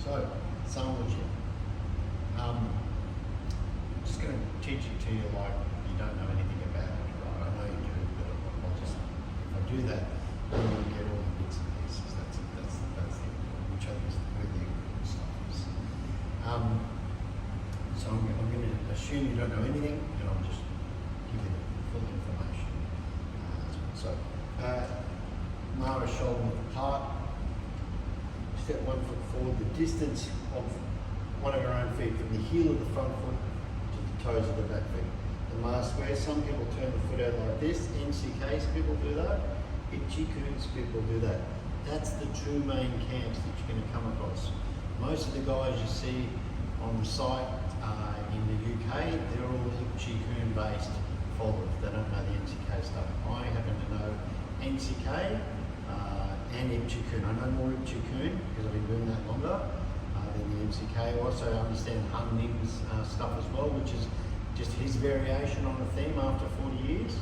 So, Sarn Bo Gin. I'm just going to teach it to you like you don't know anything about it, right? I know you do, but I'll just, if I do that, then you'll get all the bits and pieces. That's it, which I think is where the important stuff is. So I'm going to assume you don't know anything, and I'll just give you the full information. Mara shoulder width apart. Step 1 foot forward, the distance of one of your own feet from the heel of the front foot to the toes of the back foot. The Mara square, some people turn the foot out like this, NCKs people do that, Ichi-kuns people do that. That's the two main camps that you're going to come across. Most of the guys you see on the site in the UK, they're all Ichi-kun based followers. They don't know the NCK stuff. I happen to know NCK and Ichi-kun. I know more Ichi-kun because I've been doing that longer than the NCK. I also understand Han Ning's stuff as well, which is just his variation on the theme after 40 years,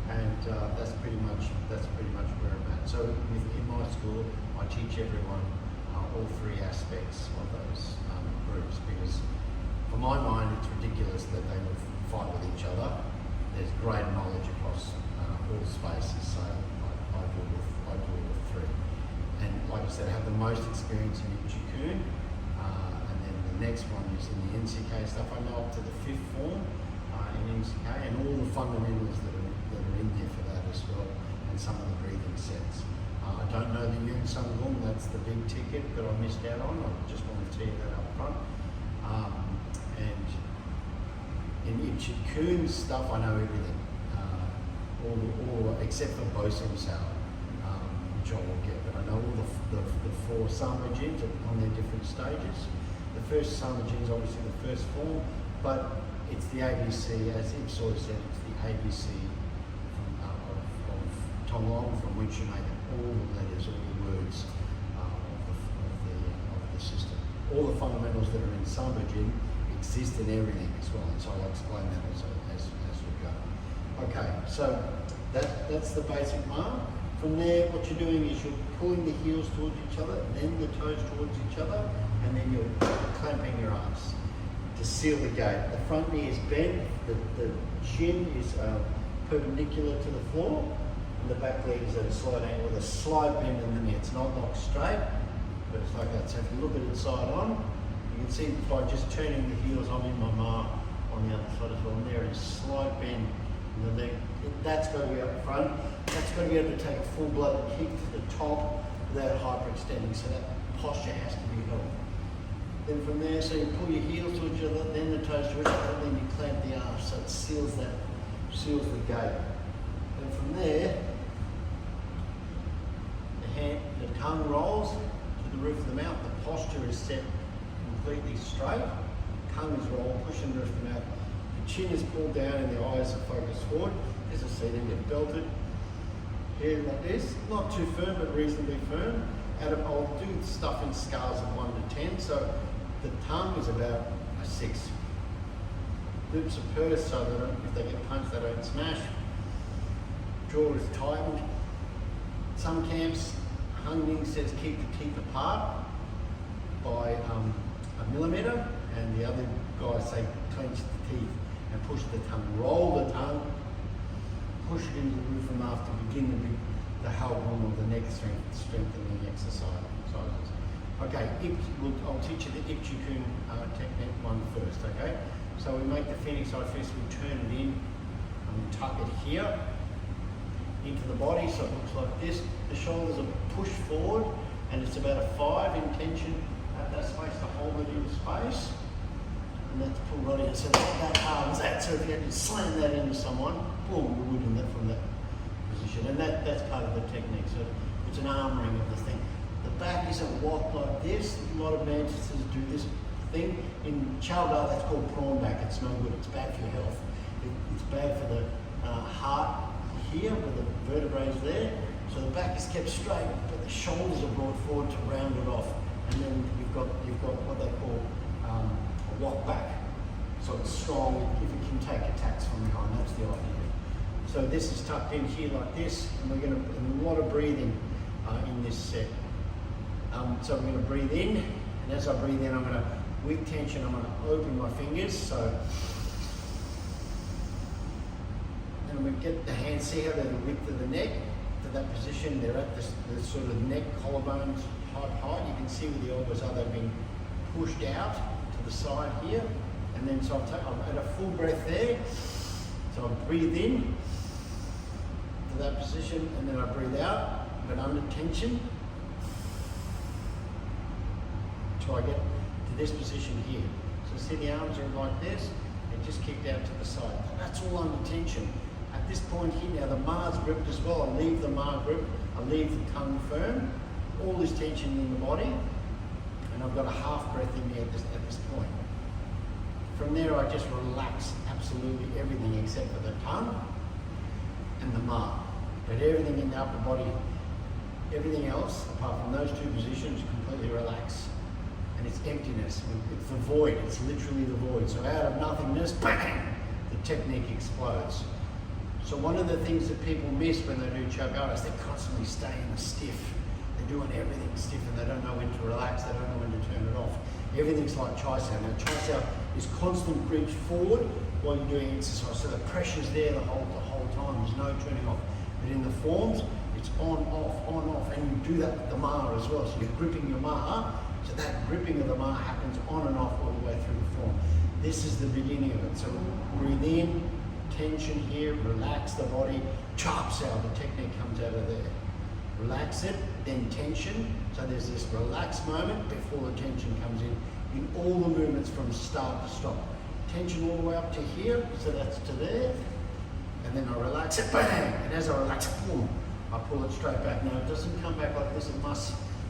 and that's pretty much where I'm at. So in my school, I teach everyone all three aspects of those groups, because for my mind, it's ridiculous that they would fight with each other. There's great knowledge across all spaces, so I do it with three. And like I said, I have the most experience in Ichi-kun, and then the next one is in the NCK stuff. I know up to the 5th form in NCK, and all the fundamentals that are in there for that as well, and some of the breathing sets. I don't know the Yun Sung Gung, that's the big ticket that I missed out on. I just want to tell you that up front. And in Ichi-kun stuff, I know everything, all except for Bo Sim Sao, which I will get. But I know all the 4 Sarn Bo Gins on their different stages. The first Sarn Bo Gin is obviously the first form, but it's the ABC, as it sort of said, it's the ABC of Tonglong, from which you make all the letters, all the words of the system. All the fundamentals that are in Sarn Bo Gin exist in everything as well, and so I'll explain that also as we go. Okay, so that's the basic mark. From there, what you're doing is you're pulling the heels towards each other, then the toes towards each other, and then you're clamping your arms to seal the gate. The front knee is bent, the shin is perpendicular to the floor, and the back leg is at a slight angle with a slight bend in the knee. It's not locked straight, but it's like that. So if you look at it side on, you can see by just turning the heels, I'm in my mark on the other side as well, and there is slight bend in the leg. That's got to be up front. That's got to be able to take a full blood kick to the top without hyperextending, so that posture has to be held. Then from there, so you pull your heels to each other, then the toes to each other, and then you clamp the arms, so it seals the gate. And from there, the tongue rolls to the roof of the mouth. The posture is set completely straight. Tongue is rolled, pushing the roof of the mouth. The chin is pulled down and the eyes are focused forward. As I say, then get belted. Here like this, not too firm, but reasonably firm. I'll do stuff in scales of 1 to 10. So the tongue is about a 6. Lips are pursed so that if they get punched, they don't smash. Jaw is tightened. Some camps, Han Ning says keep the teeth apart by a millimetre, and the other guys say clench the teeth and push the tongue. Roll the tongue, push it into the roof of the mouth to begin the Halgong or the neck strengthening exercise. Okay, I'll teach you the Ichi-kun technique one first, okay? So we make the Phoenix side first, we turn it in and we tuck it here into the body, so it looks like this. The shoulders are pushed forward, and it's about a 5 in tension at that space to hold it in space. And that's pulled right in. So that hard as that. So if you had to slam that into someone, boom, you would in that from that position. And that's part of the technique. So it's an armouring of the thing. The back isn't locked like this. A lot of mantises do this thing. In Chowda, that's called prawn back. It's no good. It's bad for your health. It's bad for the heart here, with the vertebrae there. So the back is kept straight, but the shoulders are brought forward to round it off. And then you've got what they call a walk back. So it's strong if it can take attacks from behind. That's the idea. So this is tucked in here like this, and we're going to a lot of breathing in this set. So we're going to breathe in, and And as I breathe in, I'm going to, with tension, I'm going to open my fingers. So, and I'm going to get the hands, see how they're the width of the neck to that position. They're at the sort of neck, collarbones height. You can see where the elbows are. They've been pushed out to the side here. And then so I'm at a full breath there. So I breathe in to that position, and then I breathe out, but under tension. So I get to this position here. So see the arms are like this, and just kicked out to the side. That's all under tension. At this point here, now the Ma's gripped as well. I leave the Ma grip, I leave the tongue firm, all this tension in the body, and I've got a half breath in there at this point. From there, I just relax absolutely everything except for the tongue and the Ma. But everything in the upper body, everything else, apart from those two positions, completely relax. And it's emptiness, it's the void, it's literally the void. So out of nothingness, bang, the technique explodes. So one of the things that people miss when they do Chogato is they're constantly staying stiff. They're doing everything stiff and they don't know when to relax, they don't know when to turn it off. Everything's like Chai Sao. Now Chai Sao is constant reach forward while you're doing exercise. So the pressure's there the whole time, there's no turning off. But in the forms, it's on, off, and you do that with the Ma as well. So you're gripping your Ma, so that gripping of the Ma happens on and off all the way through the form. This is the beginning of it. So breathe in, tension here, relax the body, Chop Sao, the technique comes out of there. Relax it, then tension. So there's this relaxed moment before the tension comes in all the movements from start to stop. Tension all the way up to here, so that's to there. And then I relax it, bang! And as I relax, boom, I pull it straight back. Now it doesn't come back like this,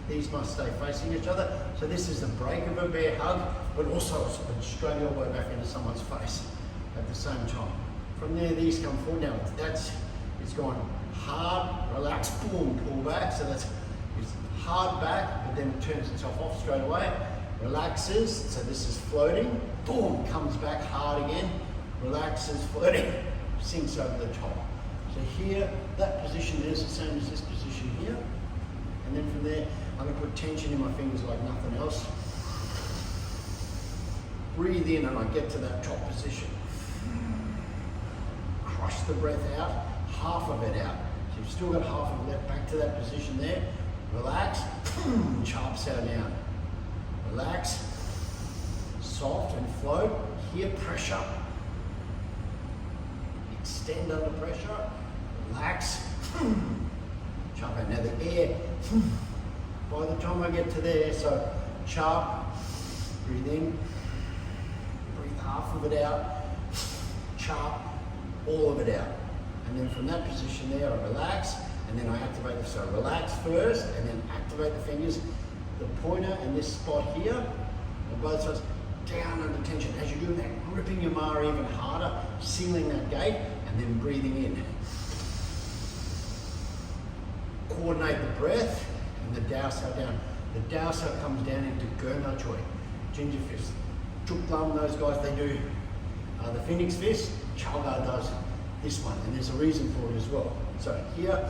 these must stay facing each other. So this is the break of a bear hug, but also it's straight elbow back into someone's face at the same time. From there, these come forward. Now it's gone hard, relax, boom, pull back. So it's hard back, but then it turns itself off straight away. Relaxes, so this is floating, boom, comes back hard again, relaxes, floating, sinks over the top. So here, that position is the same as this position here. And then from there, I'm going to put tension in my fingers like nothing else. Breathe in and I get to that top position. Crush the breath out, half of it out. So you've still got half of it back to that position there. Relax, Chop Sao down. Relax, soft and float. Here, pressure. Extend under pressure. Relax, chop out. Now the air, by the time I get to there, so chop, breathe in, breathe half of it out, chop, all of it out. And then from that position there, I relax, and then I activate the, so relax first, and then activate the fingers, the pointer and this spot here, on both sides, down under tension. As you're doing that, gripping your Ma even harder, sealing that gate, and then breathing in. Coordinate the breath, and the Dao Sao down. The Dao Sao comes down into Gurna Choi, Ginger Fist. Chuk Lam, those guys, they do the Phoenix Fist. Chalga does this one, and there's a reason for it as well. So here,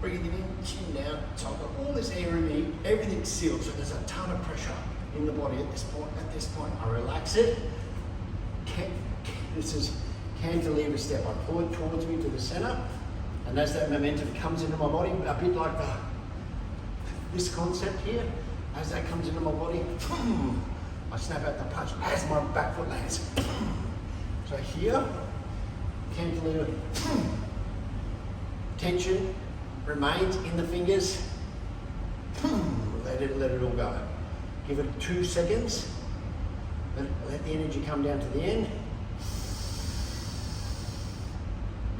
breathing in, chin down. So I've got all this air in me, everything's sealed, so there's a ton of pressure in the body at this point. At this point, I relax it. This is cantilever step. I pull it towards me to the center, and as that momentum comes into my body, a bit like this concept here, as that comes into my body, I snap out the punch as my back foot lands. So here, cantilever, tension remains in the fingers. Let it all go. Give it 2 seconds. Let the energy come down to the end.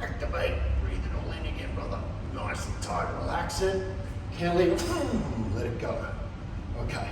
Activate. Breathe it all in again, brother. Nice and tight. Relax it. Cantilever. Let it go. Okay.